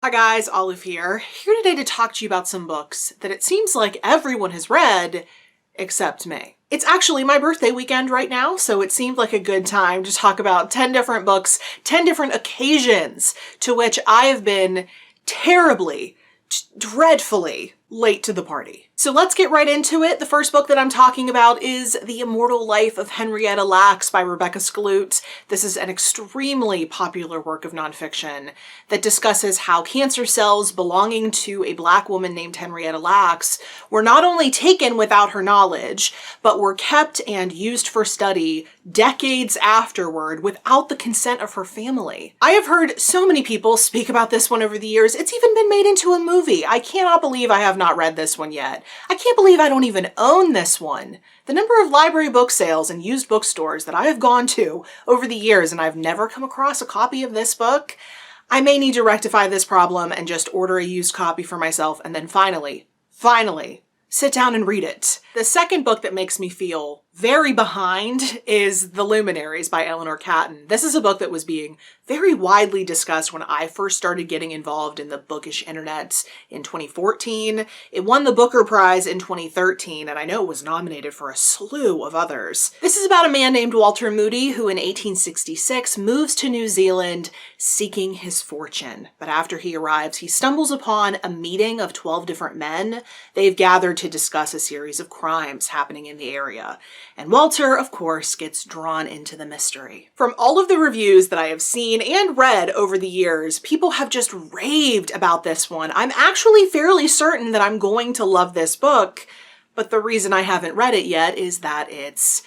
Hi guys, Olive here today to talk to you about some books that it seems like everyone has read except me. It's actually my birthday weekend right now, so it seemed like a good time to talk about 10 different books, 10 different occasions to which I have been terribly, dreadfully late to the party. So let's get right into it. The first book that I'm talking about is The Immortal Life of Henrietta Lacks by Rebecca Skloot. This is an extremely popular work of nonfiction that discusses how cancer cells belonging to a Black woman named Henrietta Lacks were not only taken without her knowledge, but were kept and used for study decades afterward without the consent of her family. I have heard so many people speak about this one over the years. It's even been made into a movie. I cannot believe I have not read this one yet. I can't believe I don't even own this one. The number of library book sales and used bookstores that I have gone to over the years and I've never come across a copy of this book, I may need to rectify this problem and just order a used copy for myself and then finally, sit down and read it. The second book that makes me feel very behind is The Luminaries by Eleanor Catton. This is a book that was being very widely discussed when I first started getting involved in the bookish internet in 2014. It won the Booker Prize in 2013, and I know it was nominated for a slew of others. This is about a man named Walter Moody who in 1866 moves to New Zealand seeking his fortune. But after he arrives, he stumbles upon a meeting of 12 different men. They've gathered to discuss a series of crimes happening in the area. And Walter, of course, gets drawn into the mystery. From all of the reviews that I have seen and read over the years, people have just raved about this one. I'm actually fairly certain that I'm going to love this book, but the reason I haven't read it yet is that it's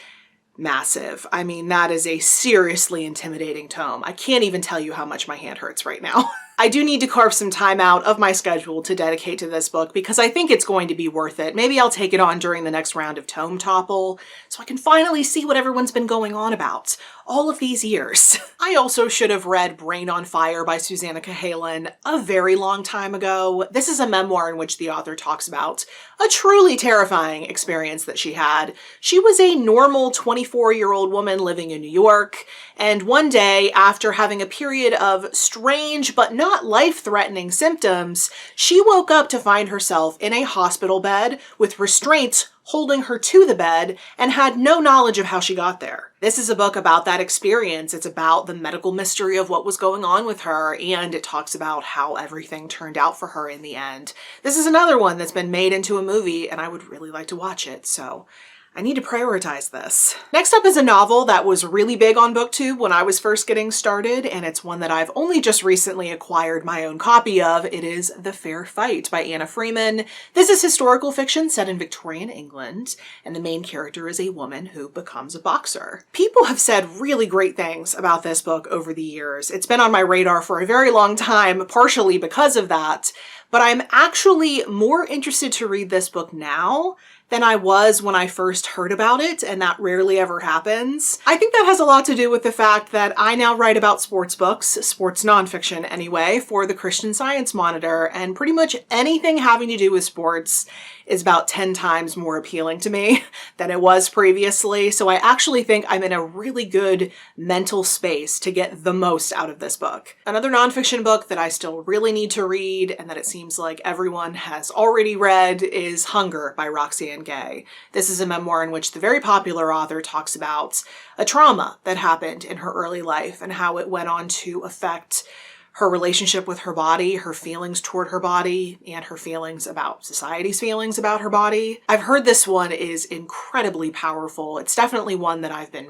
massive. I mean, that is a seriously intimidating tome. I can't even tell you how much my hand hurts right now. I do need to carve some time out of my schedule to dedicate to this book because I think it's going to be worth it. Maybe I'll take it on during the next round of Tome Topple so I can finally see what everyone's been going on about all of these years. I also should have read Brain on Fire by Susanna Cahalan a very long time ago. This is a memoir in which the author talks about a truly terrifying experience that she had. She was a normal 24-year-old woman living in New York, and one day, after having a period of strange but not life-threatening symptoms, she woke up to find herself in a hospital bed with restraints holding her to the bed and had no knowledge of how she got there. This is a book about that experience. It's about the medical mystery of what was going on with her, and it talks about how everything turned out for her in the end. This is another one that's been made into a movie, and I would really like to watch it, so I need to prioritize this. Next up is a novel that was really big on BookTube when I was first getting started, and it's one that I've only just recently acquired my own copy of. It is The Fair Fight by Anna Freeman. This is historical fiction set in Victorian England, and the main character is a woman who becomes a boxer. People have said really great things about this book over the years. It's been on my radar for a very long time, partially because of that, but I'm actually more interested to read this book now than I was when I first heard about it, and that rarely ever happens. I think that has a lot to do with the fact that I now write about sports books, sports nonfiction anyway, for the Christian Science Monitor, and pretty much anything having to do with sports is about 10 times more appealing to me than it was previously, so I actually think I'm in a really good mental space to get the most out of this book. Another nonfiction book that I still really need to read, and that it seems like everyone has already read, is Hunger by Roxane Gay. This is a memoir in which the very popular author talks about a trauma that happened in her early life and how it went on to affect her relationship with her body, her feelings toward her body, and her feelings about society's feelings about her body. I've heard this one is incredibly powerful. It's definitely one that I've been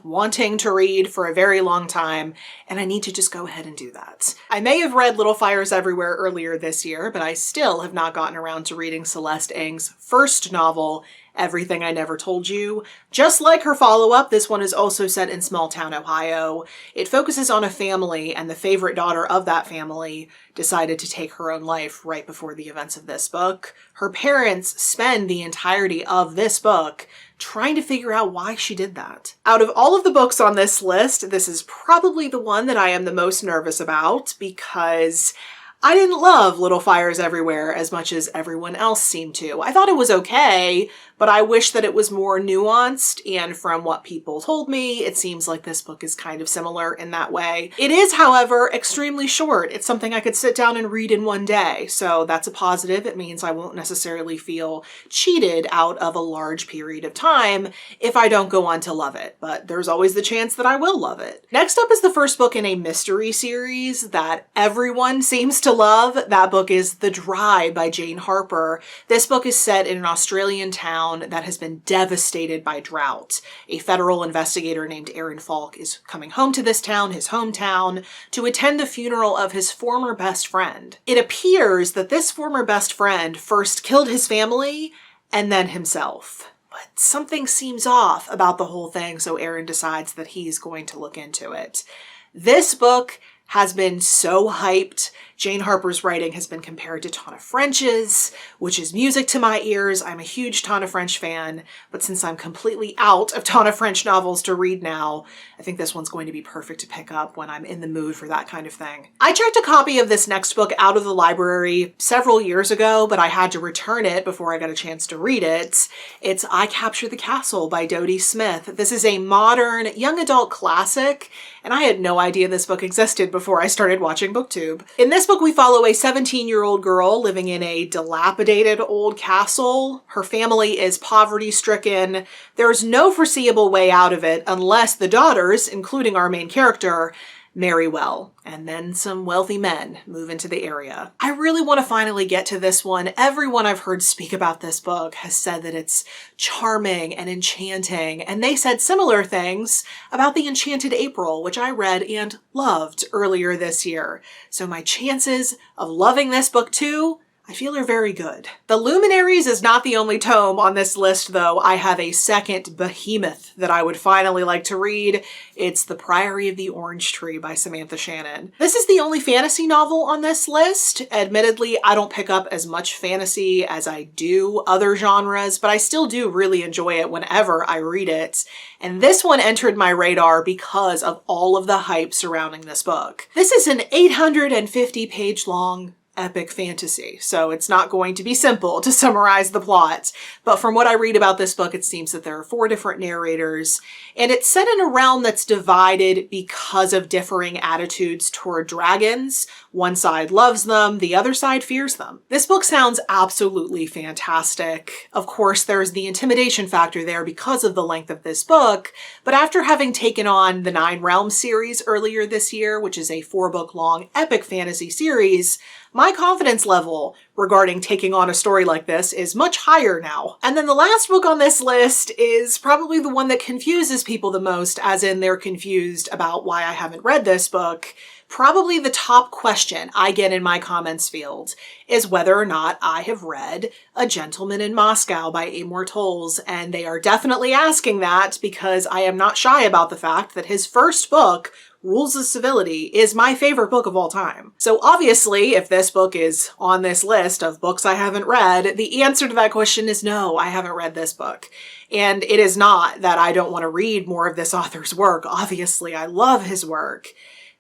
wanting to read for a very long time, and I need to just go ahead and do that. I may have read Little Fires Everywhere earlier this year, but I still have not gotten around to reading Celeste Ng's first novel, Everything I Never Told You. Just like her follow-up, this one is also set in small town Ohio. It focuses on a family, and the favorite daughter of that family decided to take her own life right before the events of this book. Her parents spend the entirety of this book trying to figure out why she did that. Out of all of the books on this list, this is probably the one that I am the most nervous about because I didn't love Little Fires Everywhere as much as everyone else seemed to. I thought it was okay, but I wish that it was more nuanced, and from what people told me, it seems like this book is kind of similar in that way. It is, however, extremely short. It's something I could sit down and read in one day, so that's a positive. It means I won't necessarily feel cheated out of a large period of time if I don't go on to love it, but there's always the chance that I will love it. Next up is the first book in a mystery series that everyone seems to love. That book is The Dry by Jane Harper. This book is set in an Australian town that has been devastated by drought. A federal investigator named Aaron Falk is coming home to this town, his hometown, to attend the funeral of his former best friend. It appears that this former best friend first killed his family and then himself. But something seems off about the whole thing, so Aaron decides that he's going to look into it. This book has been so hyped. Jane Harper's writing has been compared to Tana French's, which is music to my ears. I'm a huge Tana French fan, but since I'm completely out of Tana French novels to read now, I think this one's going to be perfect to pick up when I'm in the mood for that kind of thing. I checked a copy of this next book out of the library several years ago, but I had to return it before I got a chance to read it. It's I Capture the Castle by Dodie Smith. This is a modern young adult classic, and I had no idea this book existed before I started watching BookTube. In this book, we follow a 17-year-old girl living in a dilapidated old castle. Her family is poverty-stricken. There's no foreseeable way out of it unless the daughters, including our main character, marry well, and then some wealthy men move into the area. I really want to finally get to this one. Everyone I've heard speak about this book has said that it's charming and enchanting, and they said similar things about The Enchanted April, which I read and loved earlier this year. So my chances of loving this book too, I feel are very good. The Luminaries is not the only tome on this list, though. I have a second behemoth that I would finally like to read. It's The Priory of the Orange Tree by Samantha Shannon. This is the only fantasy novel on this list. Admittedly, I don't pick up as much fantasy as I do other genres, but I still do really enjoy it whenever I read it. And this one entered my radar because of all of the hype surrounding this book. This is an 850-page long epic fantasy, so it's not going to be simple to summarize the plot. But from what I read about this book, it seems that there are 4 different narrators, and it's set in a realm that's divided because of differing attitudes toward dragons. One side loves them, the other side fears them. This book sounds absolutely fantastic. Of course, there's the intimidation factor there because of the length of this book, but after having taken on the 9 Realms series earlier this year, which is a 4-book long epic fantasy series, my confidence level regarding taking on a story like this is much higher now. And then the last book on this list is probably the one that confuses people the most, as in they're confused about why I haven't read this book. Probably the top question I get in my comments field is whether or not I have read A Gentleman in Moscow by Amor Towles, and they are definitely asking that because I am not shy about the fact that his first book, Rules of Civility, is my favorite book of all time. So obviously, if this book is on this list of books I haven't read, the answer to that question is no, I haven't read this book. And it is not that I don't want to read more of this author's work. Obviously, I love his work.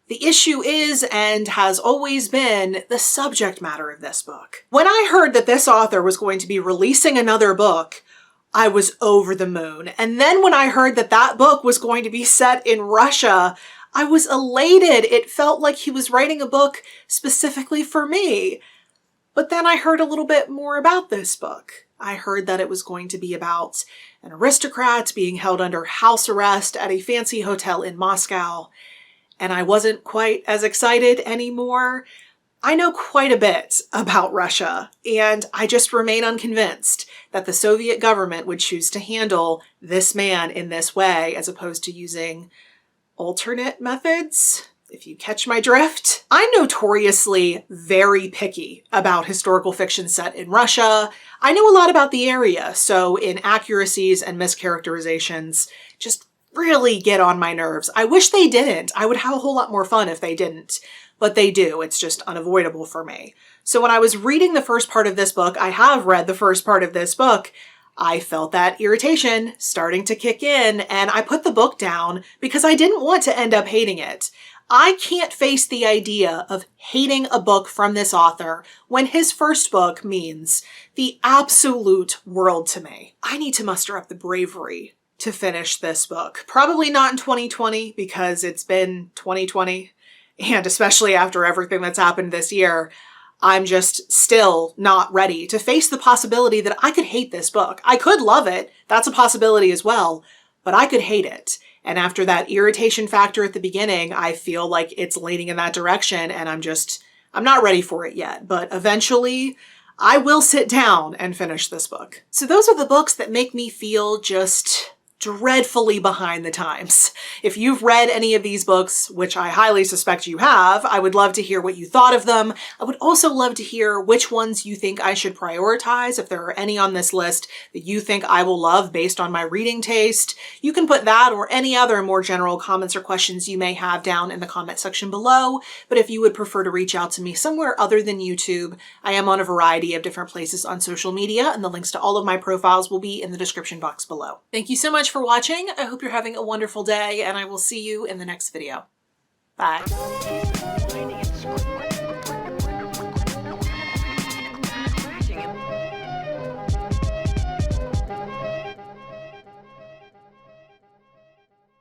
The issue is, and has always been, the subject matter of this book. When I heard that this author was going to be releasing another book, I was over the moon. And then when I heard that that book was going to be set in Russia, I was elated. It felt like he was writing a book specifically for me. But then I heard a little bit more about this book. I heard that it was going to be about an aristocrat being held under house arrest at a fancy hotel in Moscow, and I wasn't quite as excited anymore. I know quite a bit about Russia, and I just remain unconvinced that the Soviet government would choose to handle this man in this way as opposed to using alternate methods, if you catch my drift. I'm notoriously very picky about historical fiction set in Russia. I know a lot about the area, so inaccuracies and mischaracterizations just really get on my nerves. I wish they didn't. I would have a whole lot more fun if they didn't, but they do. It's just unavoidable for me. So when I was reading the first part of this book, I have read the first part of this book, I felt that irritation starting to kick in, and I put the book down because I didn't want to end up hating it. I can't face the idea of hating a book from this author when his first book means the absolute world to me. I need to muster up the bravery to finish this book. Probably not in 2020 because it's been 2020, and especially after everything that's happened this year, I'm just still not ready to face the possibility that I could hate this book. I could love it. That's a possibility as well, but I could hate it. And after that irritation factor at the beginning, I feel like it's leaning in that direction, and I'm not ready for it yet. But eventually, I will sit down and finish this book. So those are the books that make me feel just dreadfully behind the times. If you've read any of these books, which I highly suspect you have, I would love to hear what you thought of them. I would also love to hear which ones you think I should prioritize. If there are any on this list that you think I will love based on my reading taste, you can put that or any other more general comments or questions you may have down in the comment section below. But if you would prefer to reach out to me somewhere other than YouTube, I am on a variety of different places on social media, and the links to all of my profiles will be in the description box below. Thank you so much for watching. I hope you're having a wonderful day, and I will see you in the next video. Bye.